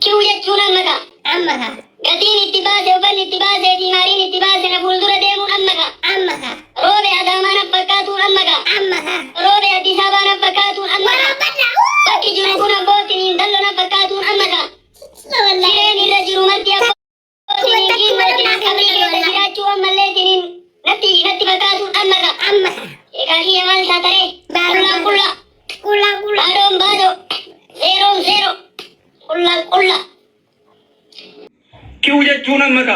كيو يجون أمك قتين اتباس وبل اتباس دينارين اتباس نفول در ديم أمك روبي أدامان فكاتو أمك روبي أتسابان فكاتو أمك بكي جنوبون بوتين دلنا فكاتو أمك سيرين الرجل مرتي أبوتين مرتين كبري كتجراجو أمالتين نتي فكاتو أمك إكاهي أمال ساتري كلا بادو بادو زيرو كلا كيو يجون أمك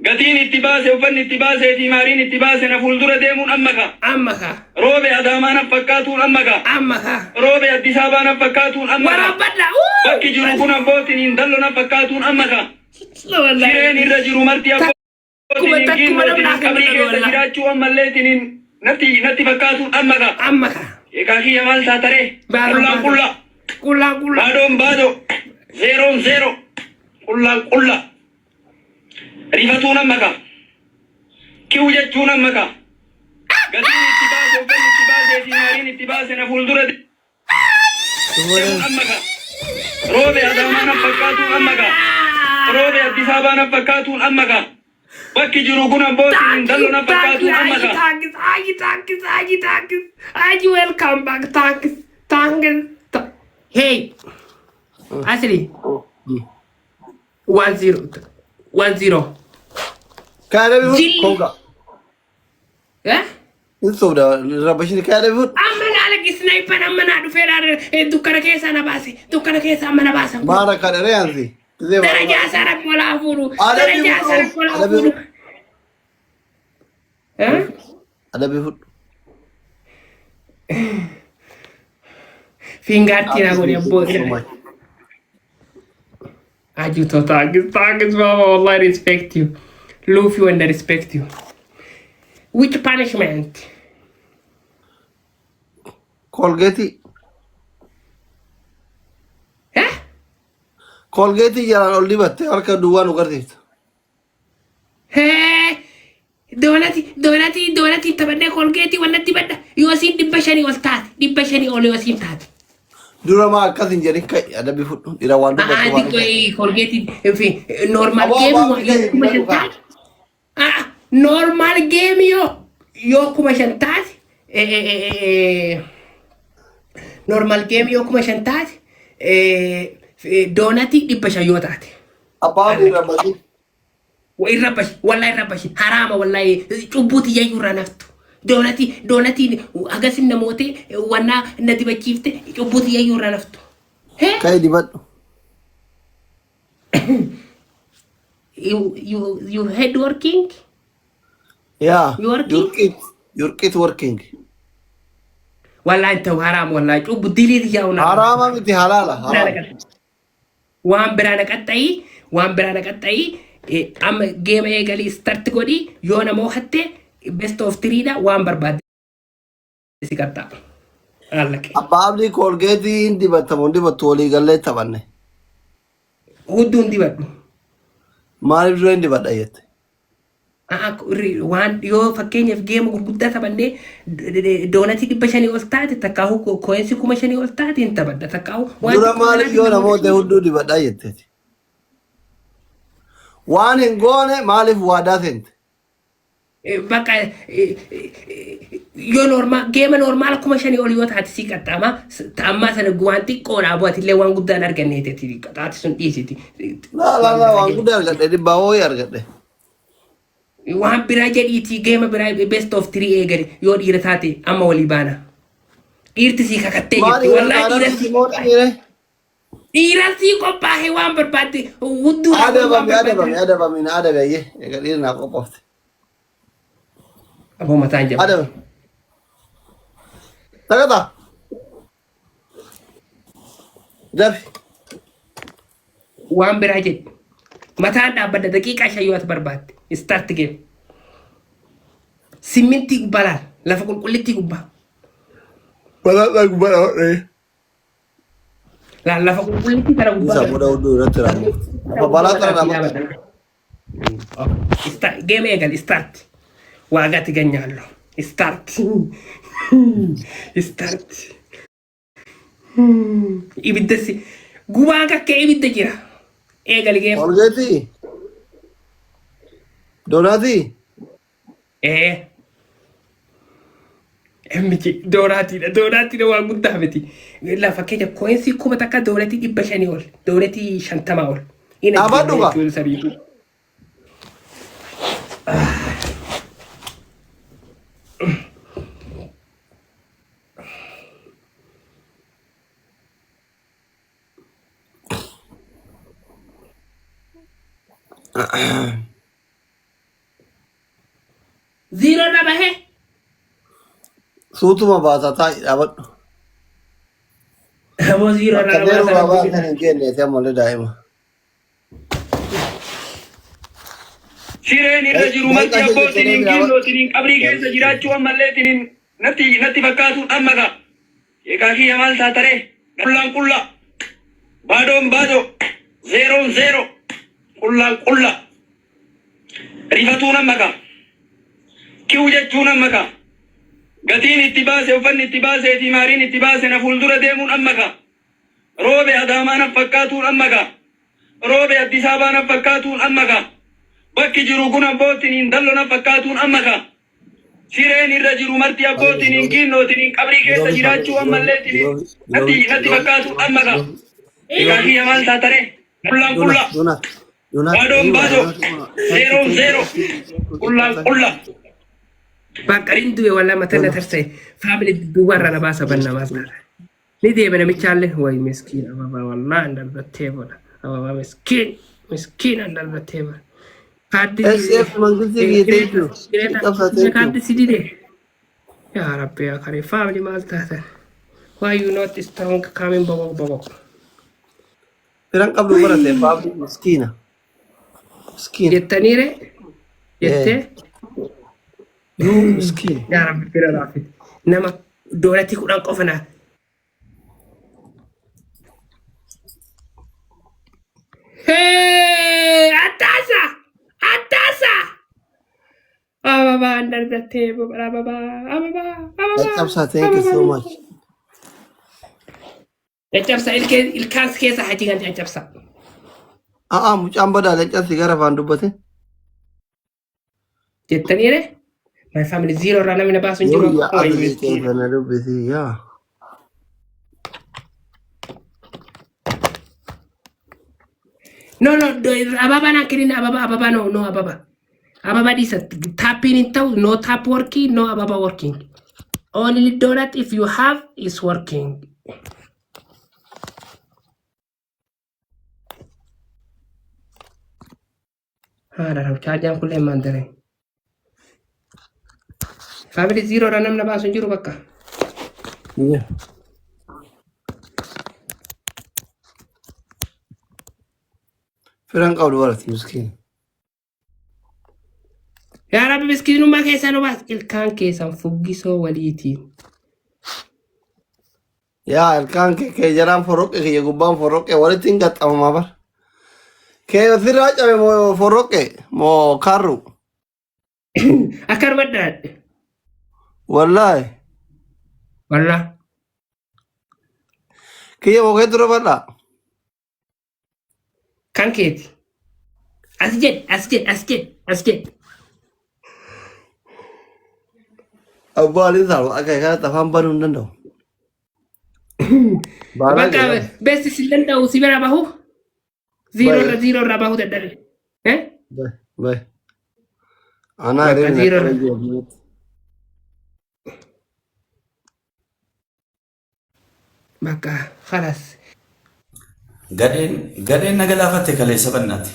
قتين اتباس وفن اتباس دينارين اتباس نفول در ديم أمك روبي أدامان فكاتو أمك روبي أتسابان فكاتو أمك بكي جنوبون بوتين دلنا فكاتو أمك سيرين الرجل مرتي أبوتين كبري كتجراجو أمالتين نتي فكاتو أمك إكاهي أمال ساتري كلا بادو زيرو كلا ريفتون أمك كيو يجون أمك قتين اتباس وفن اتباس دينارين اتباس نفول در أمك روبي أدامان فكاتو أمك روبي أتسابان فكاتو أمك بكي جنوبون بوتين دلنا فكاتو أمك Thanks. Welcome back. Thanks. Hey, Ashley. 1-0. Kaya bihut koga. Itu dah rabashin kaya bihut. Amana lagi sniper amana du ferar dukana kesa na basi. Dukana kesa amana basa. Mara kada reanzi. Daraja sarak wala furu. Daraja sarak wala furu. Ada bihut. Fingati na gori boss. Ajuto thanks mama Allah respect you. Love you and I respect you. Which punishment? Colgate. Colgate jalan oli batte harka dua nuker dit. Donati tabadde Colgate wala tibadda. Yosin dibashani waltat. Oli yosin tat. Dura ma akasin jadi kai ada bihut ira wandu batte. Colgate normal game normal game yo kuma shantat. Normal game yo kuma shantat. Donati dibashayotat. Apa rabasi? Wallahi rabashi harama wallahi cubuti yayura naftu donati agasin namote wana nadiba chifte cubuti yayura naftu kai dibat you head working yeah your kid working wallahi inta haram wallahi cubuti li yauna harama miti halala wan birana qatai am game egali start godi yona mo hatte best of 3 da wan barbad sikatta allaki ababli Colgate indi batamondi batoli galle tabanne udundi baddu mari rendi badayet wan yo fakkenya game gurgudda tabanne donati dibashani oltati takahu koensi kuma shani oltati inta badda takahu dura mari yona mo de hudu di badayet One in gone malif wadatint. Baka yo game normal kuma shani oliyot hat sikatama tamma sana guanti kona abati le wan guddan arganete tiri katati sun isiti la wan guddan argade di bawo argade wan biraje iti game biraje best of 3 egari yo diratati amma wali bana irti sikakatte wallahi irasi ko pahe wan berbati wudu ada bami ye egalir na ko post abo matanja ada tagata Dafi wan biraje matanda bada dakika shayuat barbati start game siminti balal la fakul kulliti gubba balal la fakul kulliti tara gubba bisa mudah udah teramu apa balal tara nama start game egal start wagati ganyallo start start ibidasi Gubaan akka ibidda jira. Eegali geema. Olgeeti. Donaati. Emichi doonaatiidha waan guddaa miti. Lafa keenya koinsi kuma takka doonatii 500 ol. Doonatii 50 ol. Abaaduuba. Zero na bahe. Suutuma baasaa taa'ee dhaabadhu. Amo zero na Kanneen baabaa bahe. kan hin kenne ta'e malee daa'ima. Sireen irra jiru marti abbootiin ginnootiin qabrii keessa jiraachuu ammalleetiin natti fakkaatu amma gaa. Egaa kiyya maal taatare? Qullaan qulla. Baadoon baadoo. Zeeroon zeero. Qullaan qulla. Rifatuun amma gaa. Kiu jechuun amma gaa. Gatiin itti baase uffanni itti baasee fi maariin itti baase na fuuldura deemuun amma gaa. Roobe adaamaa na fakkaatuun amma gaa. Roobe Addis Ababaa na fakkaatuun amma gaa. Bakki jiru kun abbootiin dalloo na fakkaatuun amma gaa. Sireen irra jiru marti abbootiin ginnootiin qabrii keessa jiraachuu ammalleetiin natti fakkaatuun amma gaa. Egaa kiyya maal taatare? Qullaan qulla. Baadoon baadoo. Zeeroon zeero. Qullaan qulla. Bakkarin duwe wala matana tarsay. Family duwara na basa banna masna. Ni deema namichaalle way miskiin ababa wallahi andalbattee bola. Ababa miskiin andalbattee bola. SF mangilti geeteetu. Kaaddi sidide. Ya Rabbi ya Karim family maal taatan. Why you not strong coming bogok. Firan qabdu barate faabri miskiina. Miskiina. Jettaniire? Jettee? Miskiina. Ya Rabbi fira raafit. Nama doolatti 10 qofana. Hey! Atasa! Ababa under the table, ababa. Capsa, thank you so much. Capsa, il can't case I think I capsa. Mucaan badaa leccasi gara afaan dubbate. Jettaniire? My family zero rana mina baasu jiru. Yoo yaa abdii keessa dubbisi yaa. No, ababa na kirin ababa no ababa. Ababa is tapping in town, no tap working, no ababa working. Only donut if you have is working. Rau charge kulle mandare. Family zero ranam na baasu jiru bakka. Yeah. Firan qabdu barate miskiina. Ya Rabbi miskiinummaa keessaa nu baas ilkaan keessan fuggisoo waliitiin. Yaa ilkaan kee jaraan foroqqe kiyya gubbaan foroqqe walitti hin gaxxamamaa bar. Kee ofirraa cabe moo foroqqe moo karru. Akkar baddaadhe. Wallaahi. Wallaa. Kiyya moo kee dura badhaa. Kan keeti. As jed. Abbaan isaa akka kanatti afaan banuu hin danda'u. Bakka beesti si danda'u si bira bahu. Zero irraa bahu dadhabe. Bai. Anaa hir'ina. Bakka khalas. Gadeen naga laafatte kaleessa bannaati.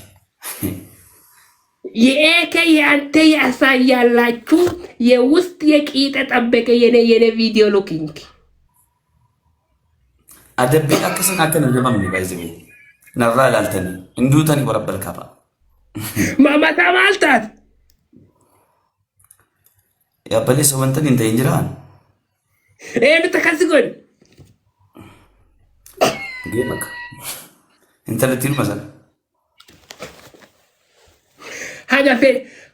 የኤከ ያንተ ያሳያላችሁ የውስጥ የቂጠ ጠበቀ የኔ ቪዲዮ ሉኪንግ አደብ አከሰን አከነ ለማም ባይዘኝ ነራ ላልተን እንዱተን ወረበል ካባ ማማታ ማልታት ያ በለስ ወንተን እንተ እንጅራን ተከስጎን ገመካ እንተ ለቲል መሰለ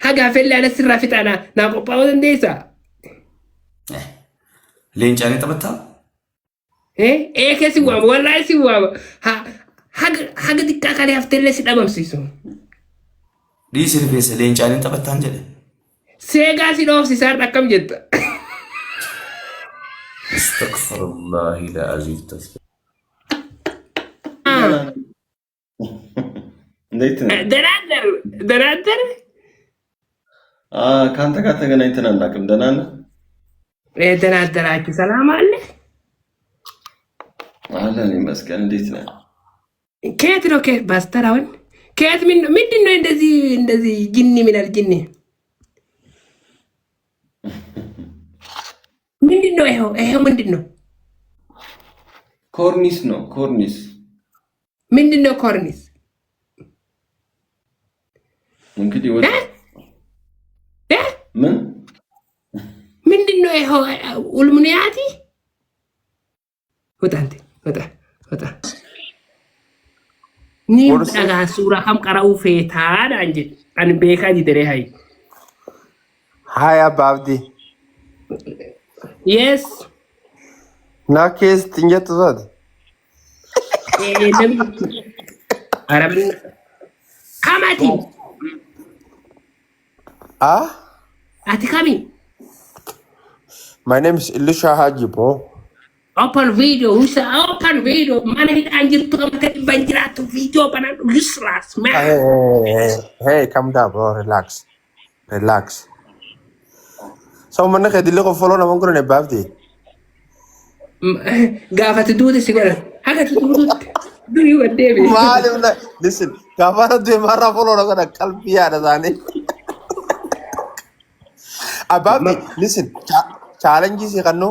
haga felle ana sirra fitana na qophaa'uu dandeessa. Leencaanii taphataa? Eeke si waama wallaahi si waama haga xiqqaa kalee hafteellee si dhabamsiisu. Dhiisi rifeensa leencaaniin taphattaan jedhe. Seegaa si dhoofsisaan akkam jetta. Astagfirullahi la'aziim tasbih. እንዴት ነህ? ደራደር ከአንተ ጋር ተገናኝተን አናውቅም። ደህና ነህ? ደራደራችሁ ሰላም አለ አለን ይመስገን። እንዴት ነህ? ከየት ነው? ከየት ባስተራውን ከየት ምንድን ነው እንደዚህ ጅኒ ሚላል ጅኒ ምንድን ነው? ይሄው ምንድን ነው? ኮርኒስ ነው። ኮርኒስ ምንድን ነው? ኮርኒስ እንግዲህ ወደ ምን ምንድን ነው? ይሄው ኡልሙኒያቲ ወጣ ኒም ዳጋ ሱራ ከም ቀራኡ ፌታን አንጂ አን ቤካ ዲደሬ ሃይ አባብዲ yes ናኬስ ትንጀት ዛት ለምን አረብን ካማቲ ati kami my name is Elisha Haji bro. Open video mana hit anjir tu kamu banjiratu video panan useless man. Hey calm down bro, relax so mana kayak dulu kau follow nama kau ne babdi gafat dulu sigara haga dulu you a devi malu listen gafat dulu marah follow nama kau kalbi ada zane ababdi listen challenge sih kan no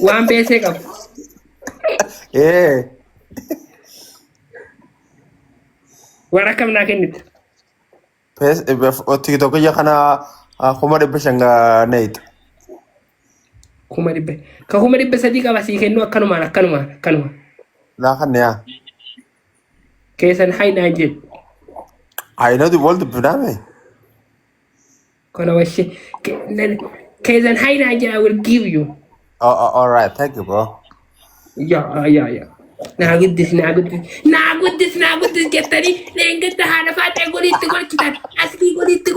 wan bese kam warakam na kenit pes TikTok ya kana kuma de beshanga nait kuma dibbe sadi ka basi kenno kanuma la kan ya kesan hayna jid I know the world biname kono washi kesan hayna jid I will give you. All right, thank you, bro. Yeah. Nagudis getani nengeta hana fate golit kita asli golit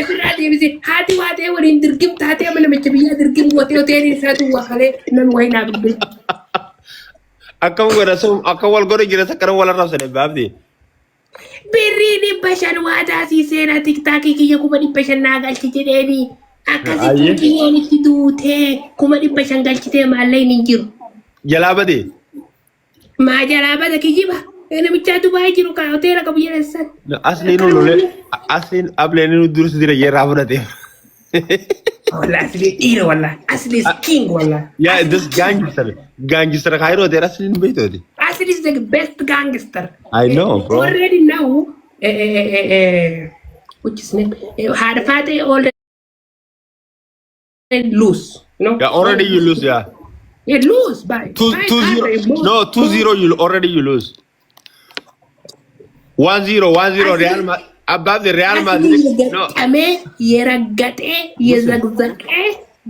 firadi bisi hati wate wori dirgim tate amana mechabiya dirgim wote ni satu wakale nan wayna gudde akam gora so akawal gora gira sakaran wala rasane babdi birri ni bashan wada si sena tiktok ki yakuba ni bashan nagal tideni akasi kiyoni tidute kuma ni bashan galchite malay ni jiru jalabade ma jalabade kijiba ene bichatu bajiru ka hotela ka biyana san asli no lole asli able ni durus dire yera abunate wala asli ira wala asli king wala yeah this gangster khairo there asli ni beito de asli is the best gangster I know bro already now which is name had father already lose yeah already you lose yeah you lose by 2-0 no 2-0 you lose 1-0 Real Madrid above the Real Madrid no ame yeragate yezagzake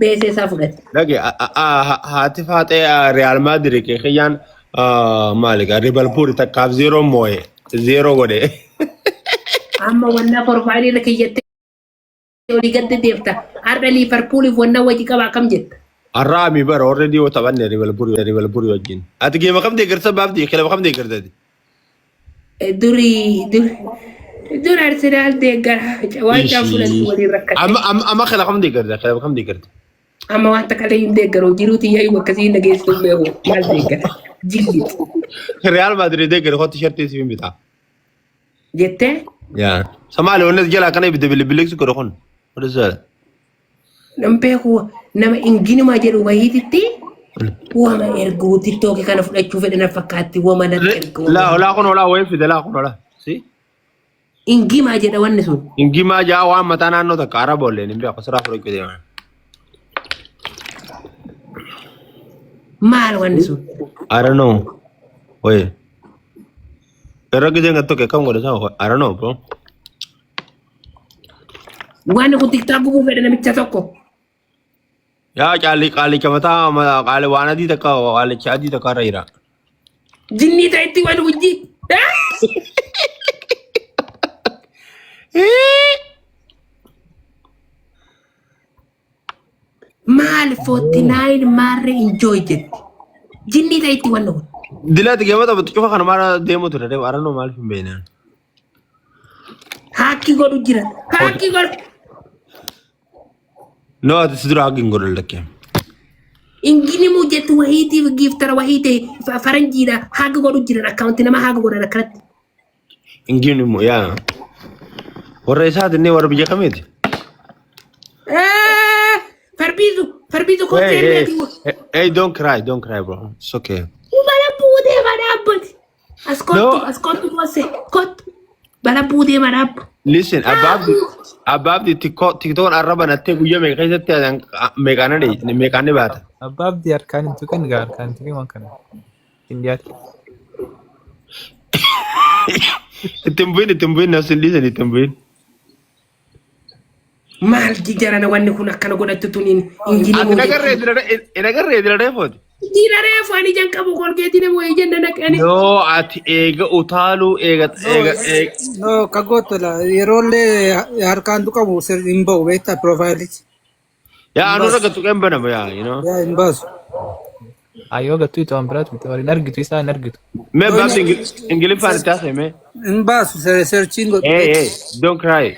bese safgat lagi hati fate Real Madrid ke khiyan malika Liverpool takaf 0 moye 0 gode amma wanna profile la kiyete oli gadde defta arda Liverpool wanna waji kaba kam jet arami bar already watabanne Liverpool wajin at game kam de garsa babdi khilaf kam de garda duri Arsenal de gar wanja fulan wali rakkat amma khilaf kam de garda amma wanta kale inde garo jiruti yayi wakasi na gesto meho mal de gar jillit Real Madrid de gar hot t-shirt si bimita jette ya samale wonne jela kana bi de bilix ko dokhon wala nampe ko nama ingini ma jeru wayiti wama ergo TikTok kana fudachu fedena fakati wama na ergo la kono la way fi de la kono la si ingi ma jeda wanne sun ingi ma ja wa matana no ta kara bolle ni be ko sara fro ko de mal wanne sun I don't know oye pero que jenga to ke kam go de sa I don't know bro wanne ko TikTok bu fedena mi chatoko ya kali kamata kali wana di taka kali chadi taka raira Jinni ta'itti wal wujji. Maal 49 marre enjoy jetti. Jinni ta'itti wal wujji. Dilaati geema taphatu cufa kana maal deemu ture deemu arannoo maaliif hin beeknaan. Haaki godhu jira. Haaki godhu. No ati si dura haaki hin godhan lakkee. Ingini mu jettu wahiitiif giftara wahiite faranjiidha haga godhu jiran akkaawunti nama haga godhan akkanatti. Ingini mu yaa. Warra isaati inni warra biyya kamiiti? Farbiisu konseerneeti. Hey, don't cry, bro. It's okay. Bala buutee madaabbati. As kottu gosse kottu. Bala buutee madaabbu. Listen, abbaabdi tiktoon arraba nattee guyyaa meeqa keessatti meeqaanni baata? Abbaabdi harkaan hin tuqin gaa harkaan hin tuqin waan kana. Indiyaatti. Ittiin bu'in nafsi dhiisan ittiin bu'in. Maal jijjarana wanni kun akkana godhattu tuniin injini Ati nagarree dira reefooti? Dira reefo ani jan qabu kolgeetii namoo ejjanna naqani. Yoo ati eega utaaluu eega. No kagotola yeroolee harkaan tuqabu hin ba'u beektaa piroofaayilichi. Yaa anuu raga tuqeen banama yaa Yaa hin baasu. Ayyoo gattuu itoo ambiraatu miti waliin argitu isaa hin argitu. Mee baabdi ingiliffaan itti haasa'e mee? Hin baasu seerchiin godhu. Hey, don't cry.